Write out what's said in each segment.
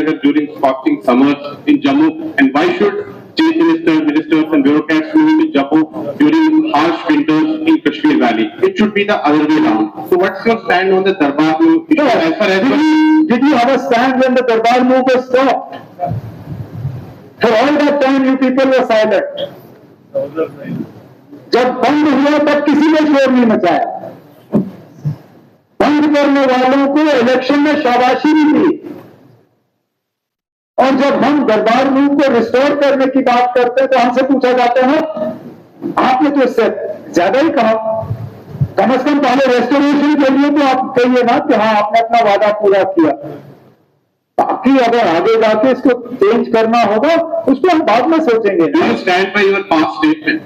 Srinagar during scorching summers in Jammu, and why should chief ministers and bureaucrats move to Jammu during harsh winters in Kashmir Valley? It should be the other way around. So what's your stand on the Darbar move? No, as far as did you have a stand when the Darbar move was stopped? For all that time you people were silent. जब बंद हुआ तब किसी ने शोर नहीं मचाया। बंद करने वालों को इलेक्शन में शाबाशी भी दी, और जब हम दरबार मूव को रिस्टोर करने की बात करते हैं तो हमसे पूछा जाता है आपने तो इससे ज्यादा ही कहा, कम से कम पहले रेस्टोरेशन के लिए तो आप कहिए ना कि हाँ आपने अपना वादा पूरा किया। बाकी अगर आगे जाके इसको चेंज करना होगा उसको हम बाद में सोचेंगे। Do you stand by your past statement?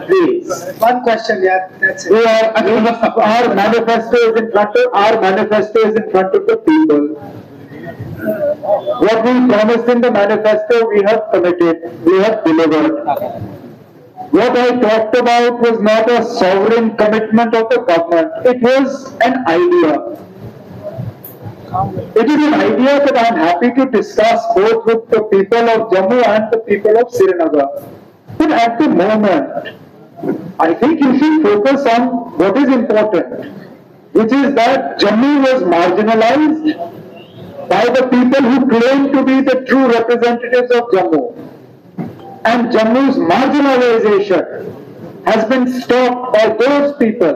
Please. One question, yeah, that's it. Our manifesto is in front of the people. What we promised in the manifesto, we have committed, we have delivered. What I talked about was not a sovereign commitment of the government. It was an idea. It is an idea that I am happy to discuss both with the people of Jammu and the people of Srinagar. But at the moment, I think you should focus on what is important, which is that Jammu was marginalized by the people who claim to be the true representatives of Jammu. And Jammu's marginalization has been stopped by those people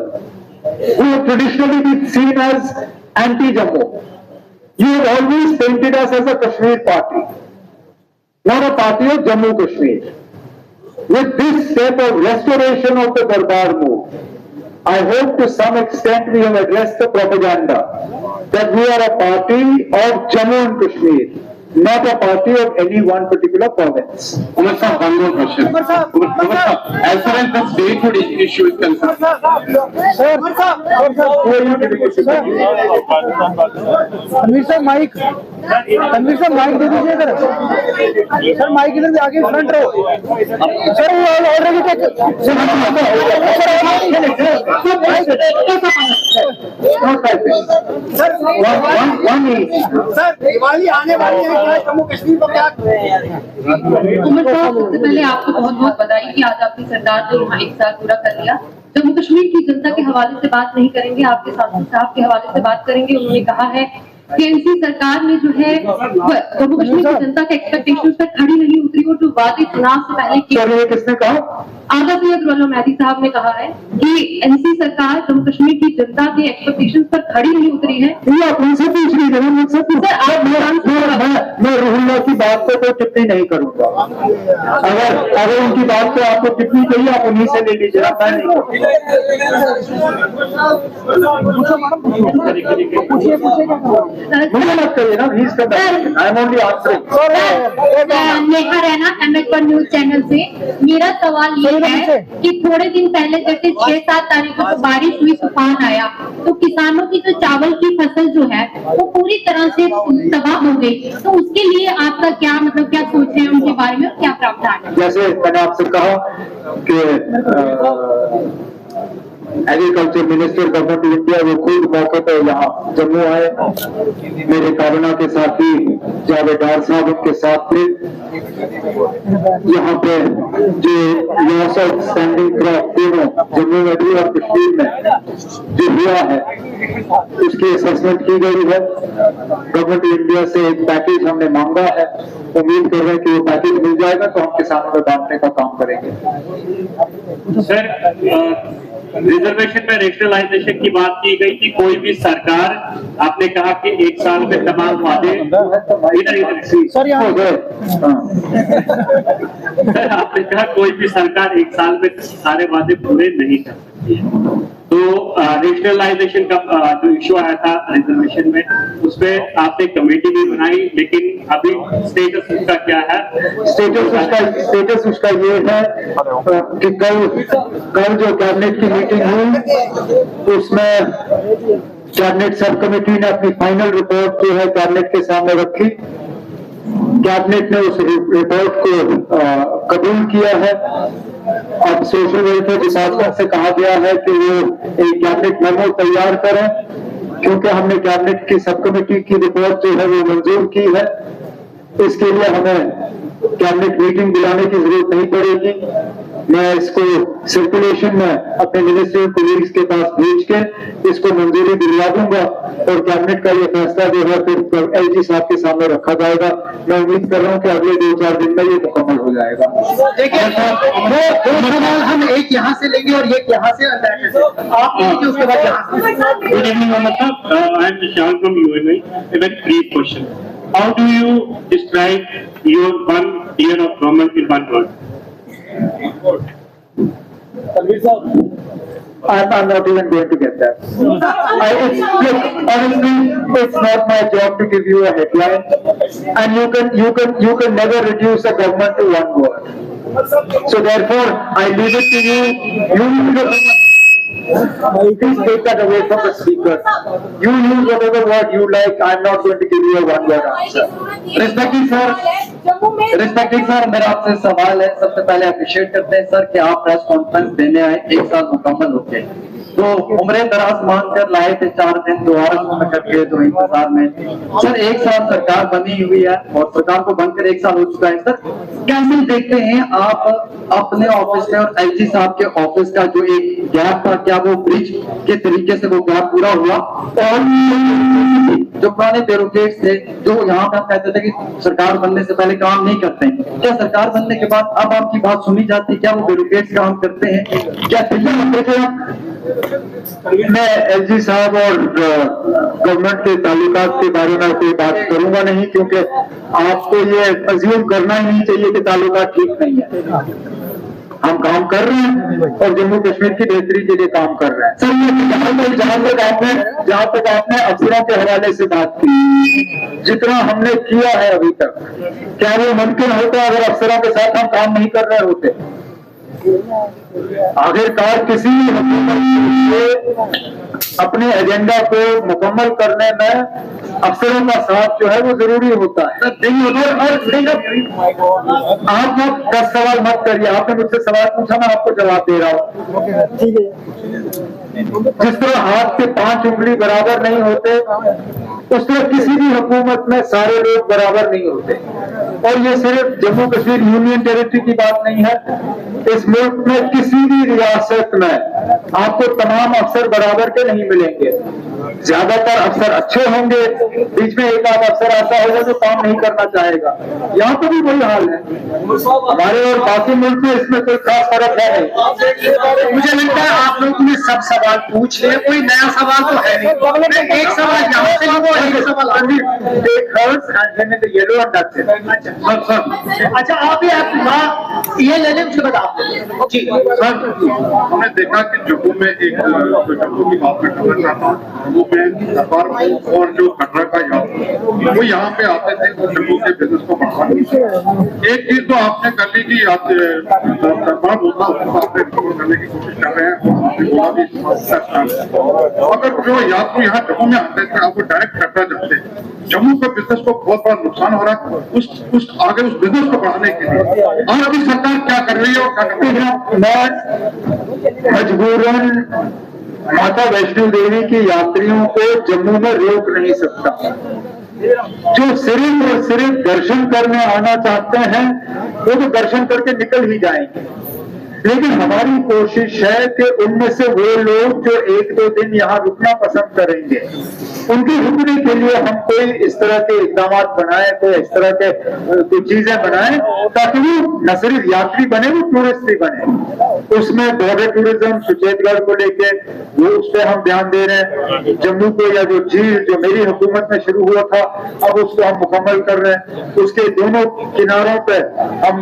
who have traditionally been seen as anti-Jammu. You have always painted us as a Kashmir party, not a party of Jammu Kashmir. With this step of restoration of the Darbar move, I hope to some extent we have addressed the propaganda that we are a party of Jammu and Kashmir, not a party of any one particular province. Umar Sahab, one more question. Umar Sahab, as far as the statehood issue is concerned, Tanveer sir mike दे दीजिए इधर। Sir mike इधर से आगे front row. Sir already sir Diwali आने वाली है, क्या जम्मू कश्मीर को क्या? उमर साहब, सबसे पहले आपको बहुत बहुत बधाई कि आज आपकी सरकार ने यहाँ एक साल पूरा कर लिया। जम्मू कश्मीर की जनता के हवाले से बात नहीं करेंगे, आपके सांसद साहब के हवाले से बात करेंगे। उन्होंने कहा है कि एनसी सरकार ने जो है जम्मू कश्मीर की जनता के एक्सपेक्टेशंस पर खड़ी नहीं उतरी और जो वादे चुनाव से पहले किए। किसने कहा? आगा सैयद रौला महदी साहब ने कहा है कि एनसी सरकार जम्मू कश्मीर की जनता के एक्सपेक्टेशंस पर खड़ी नहीं उतरी है। आप उनसे पूछ लीजिए ना, मुझसे मैं रुहुल्ला की बात पे कोई टिप्पणी नहीं करूंगा। अगर उनकी बात पे आपको टिप्पणी चाहिए आप उन्हीं से ले लीजिए, मैं नहीं मुझे मत करिए ना, I am only answering. Neha Raina, MS1 news channel से। मेरा सवाल ये है कि थोड़े दिन पहले जैसे 6-7 तारीख को बारिश हुई, तूफान आया, तो किसानों की जो चावल की फसल जो है वो पूरी तरह से तबाह हो गई, तो उसके लिए आपका क्या क्या सोच है उनके बारे में, क्या प्रावधान है? जैसे मैंने आपसे कहा कि agriculture minister government of India वो खुद मौके पर यहाँ जम्मू आए, मेरे काबीना के साथी जावेदार साहब उनके साथ थे। यहाँ पे जो लॉस ऑफ स्टैंडिंग क्रॉप तीनों जम्मू में भी और कश्मीर में जो हुआ है उसकी असेसमेंट की गई है। गवर्नमेंट ऑफ इंडिया से एक पैकेज हमने मांगा है, उम्मीद कर रहे हैं कि वो पैकेज मिल जाएगा तो हम किसानों को बांटने का काम करेंगे। सर, रिजर्वेशन में रेशनलाइजेशन की बात की गई थी, कोई भी सरकार, आपने कहा कि 1 साल में तमाम वादे आपने कहा कोई भी सरकार 1 साल में सारे वादे पूरे नहीं कर सकती है। तो रेशनलाइजेशन का जो इश्यू आया था रिजर्वेशन में, उसमें आपने कमेटी भी बनाई, लेकिन अभी स्टेटस उसका क्या है? स्टेटस उसका ये है कि कल जो कैबिनेट की मीटिंग हुई उसमें कैबिनेट सब कमेटी ने अपनी फाइनल रिपोर्ट जो है कैबिनेट के सामने रखी। कैबिनेट ने उस रिपोर्ट को कबूल किया है। अब सोशल वेलफेयर डिपार्टमेंट से कहा गया है कि वो एक कैबिनेट मेमो तैयार करें, क्योंकि हमने कैबिनेट की सब कमेटी की रिपोर्ट जो है वो मंजूर की है। इसके लिए हमें कैबिनेट मीटिंग बुलाने की जरूरत नहीं पड़ेगी। मैं इसको सर्कुलेशन में अपने मिनिस्ट्री कोलीग्स के पास भेज के इसको मंजूरी दिलवा दूंगा और कैबिनेट का ये फैसला जो है फिर एलजी साहब के सामने रखा जाएगा। मैं उम्मीद कर रहा हूँ कि अगले 2-4 दिन में ये मुकम्मल हो जाएगा। देखिए दो सवाल हम एक यहाँ से लेंगे और एक यहाँ से आप लीजिए, उसके बाद यहाँ से। Good evening, Mohammed sir. I am Nishan from UNI. A very brief question. How do you describe your 1 year of government in one word? I'm not even going to get that. Look, honestly, it's not my job to give you a headline, and you can never reduce a government to one word. So therefore, I leave it to you. Please take that away from the speaker. You use whatever word you like. I'm not going to give you a one-word answer. Respecting sir, मेरा आपसे सवाल है। सबसे पहले appreciate करते हैं sir कि आप प्रेस कॉन्फ्रेंस देने आए 1 साल मुकम्मल हो गए, तो उम्र दराज मांग कर लाए थे 4 दिन दोबारा में करके तो इंतजार में सर 1 साल सरकार बनी हुई है और सरकार को बनकर 1 साल हो चुका है। सर कैसे देखते हैं आप अपने ऑफिस में और एलजी साहब के ऑफिस का जो एक गैप था, क्या वो ब्रिज के तरीके से वो गैप पूरा हुआ? और जो पुराने ब्यूरोक्रेट्स थे जो यहाँ पे कहते थे कि सरकार बनने से पहले काम नहीं करते हैं, क्या सरकार बनने के बाद अब आपकी बात सुनी जाती है? क्या वो ब्यूरोक्रेट्स काम करते हैं? क्या मैं एलजी साहब और गवर्नमेंट के ताल्लुकात के बारे में कोई बात करूंगा नहीं, क्योंकि आपको ये अज्यूम करना ही नहीं चाहिए कि ताल्लुकात ठीक नहीं है। हम काम कर रहे हैं और जम्मू कश्मीर की बेहतरी के लिए काम कर रहे हैं। सर जहां तक आपने अफसरों के हवाले से बात की, जितना हमने किया है अभी तक, क्या वो मुमकिन होता अगर अफसरों के साथ हम काम नहीं कर रहे होते? आखिरकार किसी अपने एजेंडा को मुकम्मल करने में अफसरों का साथ जो है वो जरूरी होता है। आप 10 सवाल मत करिए, आपने मुझसे सवाल पूछा, मैं आपको जवाब दे रहा हूँ। जिस तरह हाथ के 5 उंगली बराबर नहीं होते, उस तरह किसी भी हुकूमत में सारे लोग बराबर नहीं होते। और ये सिर्फ जम्मू कश्मीर यूनियन टेरिटरी की बात नहीं है, इस मुल्क में किसी भी रियासत में आपको तमाम अफसर बराबर के नहीं मिलेंगे। ज्यादातर अफसर अच्छे होंगे, बीच में एक आध अफसर ऐसा होगा जो काम नहीं करना चाहेगा। यहाँ पर भी वही हाल है हमारे और बाकी मुल्क में, इसमें कोई खास फर्क है नहीं। मुझे लगता है आप लोगों ने सब सवाल पूछ लिए, कोई नया सवाल तो है नहीं। एक सवाल यहाँ से वो एक सवाल येलो अच्छा आप ये ले लें, उसके बाद आप जी सर, हमने देखा कि जम्मू में एक जम्मू की बात में करना चाहता हूँ, जम्मू में सरकार और जो कटरा का यहाँ वो यहाँ पे आते थे तो जम्मू के बिजनेस को बढ़ाने। एक चीज तो आपने कर ली कि सरकार बोलता उसको आपने कवर करने की कोशिश कर रहे हैं, अगर जो यात्री यहाँ जम्मू में आते थे आप वो डायरेक्ट कटरा जाते हैं, जम्मू का बिजनेस को बहुत बड़ा नुकसान हो रहा है उस आगे उस बिजनेस को बढ़ाने के लिए। और अभी सरकार क्या कर रही है और क्या कर रही है? मैं मजबूरन माता वैष्णो देवी की यात्रियों को जम्मू में रोक नहीं सकता। जो सिर्फ और सिर्फ दर्शन करने आना चाहते हैं वो तो दर्शन करके निकल ही जाएंगे, लेकिन हमारी कोशिश है कि उनमें से वो लोग जो 1-2 दिन यहाँ रुकना पसंद करेंगे, उनके रुकने के लिए हम कोई इस तरह के इकदाम बनाए, कोई इस तरह के कुछ चीजें बनाए ताकि वो न सिर्फ यात्री बने, वो टूरिस्ट भी बने। उसमें बॉर्डर टूरिज्म सुचेतगढ़ को लेके वो उस पर हम ध्यान दे रहे हैं। जम्मू को या जो झील जो मेरी हुकूमत में शुरू हुआ था अब उसको हम मुकम्मल कर रहे हैं। उसके दोनों किनारों पे हम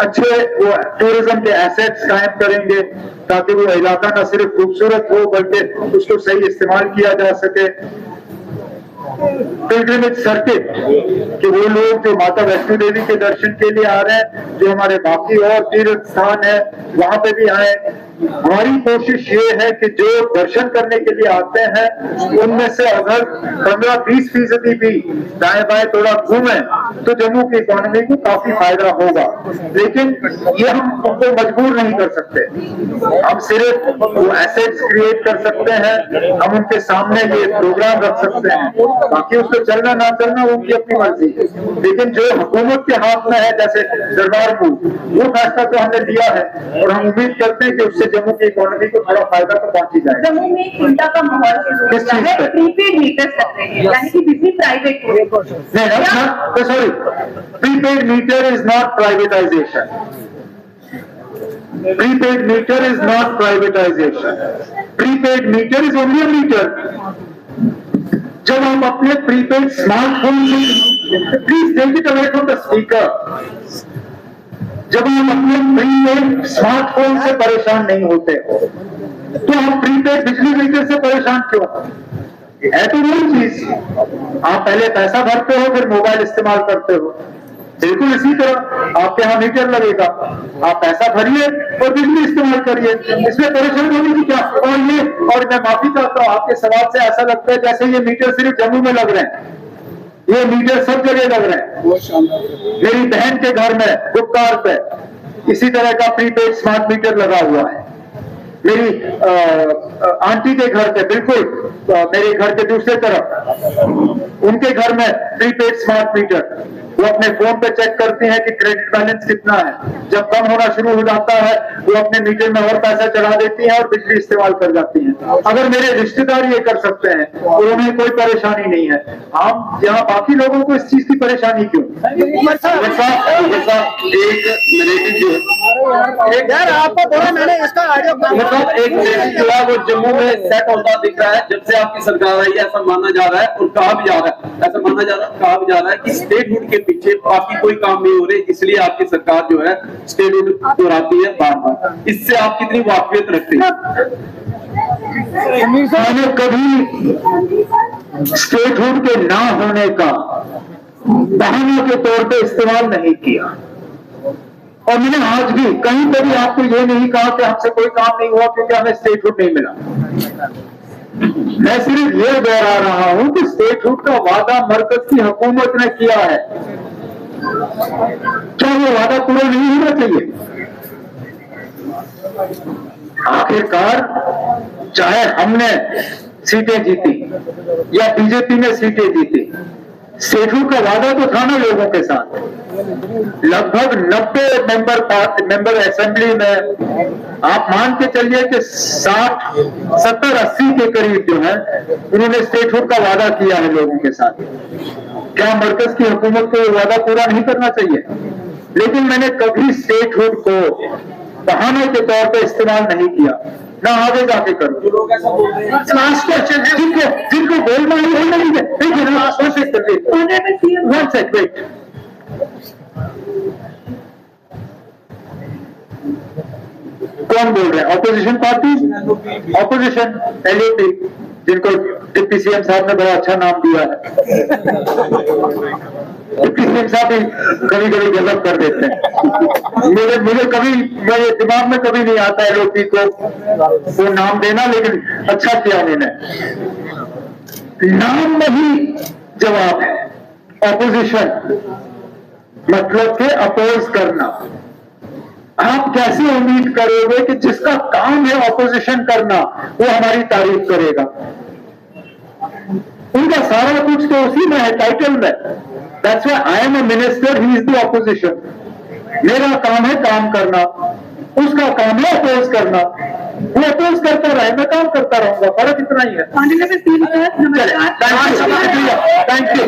अच्छे वो टूरिज्म के एसेट्स कायम करेंगे ताकि वो इलाका न सिर्फ खूबसूरत हो बल्कि उसको सही इस्तेमाल किया जा सके। पिलग्रिमेज सर्किट कि वो लोग जो माता वैष्णो देवी के दर्शन के लिए आ रहे हैं, जो हमारे बाकी और तीर्थ स्थान है वहां पे भी आए, हमारी कोशिश ये है कि जो दर्शन करने के लिए आते हैं उनमें से अगर 15-20% भी दाएं बाएं थोड़ा घूमे तो जम्मू की इकोनॉमी को काफी फायदा होगा। लेकिन ये हम उनको मजबूर नहीं कर सकते, हम सिर्फ वो एसेट्स क्रिएट कर सकते हैं, हम उनके सामने ये प्रोग्राम रख सकते हैं, बाकी उसको चलना ना चलना वो उनकी अपनी मर्जी है। लेकिन जो हुकूमत के हाथ में है, जैसे सरदार को वो फैसला तो हमने लिया है और हम उम्मीद करते हैं कि उससे जम्मू की इकोनॉमी को थोड़ा फायदा तो पहुंची जाए। जम्मू में चिंता का माहौल किस चीज पे? प्रीपेड मीटर्स लग रहे हैं, यानी कि बिजली प्राइवेट हो नहीं, sorry, prepaid meter is not privatisation. Prepaid meter is not privatization. Prepaid meter is only a meter. जब हम अपने प्रीपेड स्मार्टफोन से, please take it away from the speaker, जब हम अपने प्रीपेड स्मार्टफोन से परेशान नहीं होते हो तो हम प्रीपेड बिजली मीटर से परेशान क्यों? है तो वही चीज, आप पहले पैसा भरते हो फिर मोबाइल इस्तेमाल करते हो, बिल्कुल इसी तरह आपके यहाँ मीटर लगेगा, आप पैसा भरिए और बिजली इस्तेमाल करिए, इसमें परेशान होने की क्या? और मैं माफी चाहता हूँ, आपके सवाल से ऐसा लगता है जैसे ये मीटर सिर्फ जम्मू में लग रहे हैं, ये मीटर सब जगह लग रहे हैं। मेरी बहन के घर में गुप्कार पे इसी तरह का प्रीपेड स्मार्ट मीटर लगा हुआ है, मेरी आंटी के घर पे बिल्कुल मेरे घर के दूसरे तरफ उनके घर में प्रीपेड स्मार्ट मीटर, वो अपने फोन पे चेक करते हैं कि क्रेडिट बैलेंस कितना है, जब कम होना शुरू हो जाता है वो अपने मीटर में और पैसा चढ़ा देती हैं और बिजली इस्तेमाल कर जाती हैं। अगर मेरे रिश्तेदार ये कर सकते हैं तो उन्हें कोई परेशानी नहीं है, हम यहाँ बाकी लोगों को इस चीज की परेशानी क्यों? यार आपको बोला मैंने इसका ऑडियो मतलब एक जो है वो जम्मू में सेट होता दिख रहा है जब से आपकी सरकार आई है, ऐसा माना जा रहा है और कहा भी जा रहा है, ऐसा माना जा रहा है, कहा भी जा रहा है कि स्टेटहुड के पीछे बाकी कोई काम नहीं हो रहे, इसलिए आपकी सरकार जो है स्टेटहुड दोहराती है बार बार। इससे आप कितनी वाकफियत रखते हैं? मैंने कभी स्टेटहुड के ना होने का बहाने के तौर पे इस्तेमाल नहीं किया और मैंने आज भी कहीं पर भी आपको ये नहीं कहा कि हमसे कोई काम नहीं हुआ क्योंकि हमें स्टेटहुड नहीं मिला। मैं सिर्फ ये दोहरा रहा हूं कि स्टेटहुड का वादा मरकज की हुकूमत ने किया है, क्या वो वादा पूरा नहीं होना चाहिए? आखिरकार चाहे हमने सीटें जीती या बीजेपी ने सीटें जीती, स्टेटहुड का वादा तो था ना लोगों के साथ। लगभग 90 मेंबर असेंबली में आप मान के चलिए कि 60, 70, 80 के करीब जो है उन्होंने स्टेटहुड का वादा किया है लोगों के साथ। क्या मरकज की हुकूमत को वादा पूरा नहीं करना चाहिए? लेकिन मैंने कभी स्टेटहुड को बहाने के तौर पर इस्तेमाल नहीं किया, ना आगे जाके करो। लास्ट क्वेश्चन है जिनको बोलना ही नहीं है, वन सेकंड वेट। कौन बोल रहे हैं? ऑपोजिशन पार्टी, ऑपोजिशन एलओपी, जिनको डिप्टी सीएम साहब ने बड़ा अच्छा नाम दिया है। डिप्टी सीएम साहब भी कभी कभी गलत कर देते हैं। मुझे कभी मेरे दिमाग में कभी नहीं आता एलओपी को वो नाम देना, लेकिन अच्छा किया उन्होंने। नाम में ही जवाब है। ऑपोजिशन मतलब के अपोज करना। आप कैसे उम्मीद करोगे कि जिसका काम है ऑपोजिशन करना वो हमारी तारीफ करेगा? उनका सारा कुछ तो उसी में है, टाइटल में। That's why I am a minister, he is the opposition. मेरा काम है काम करना, उसका काम है अपोज करना। वो अपोज करता रहे, मैं काम करता रहूंगा, फर्क इतना ही है। नमस्कार। Thank you.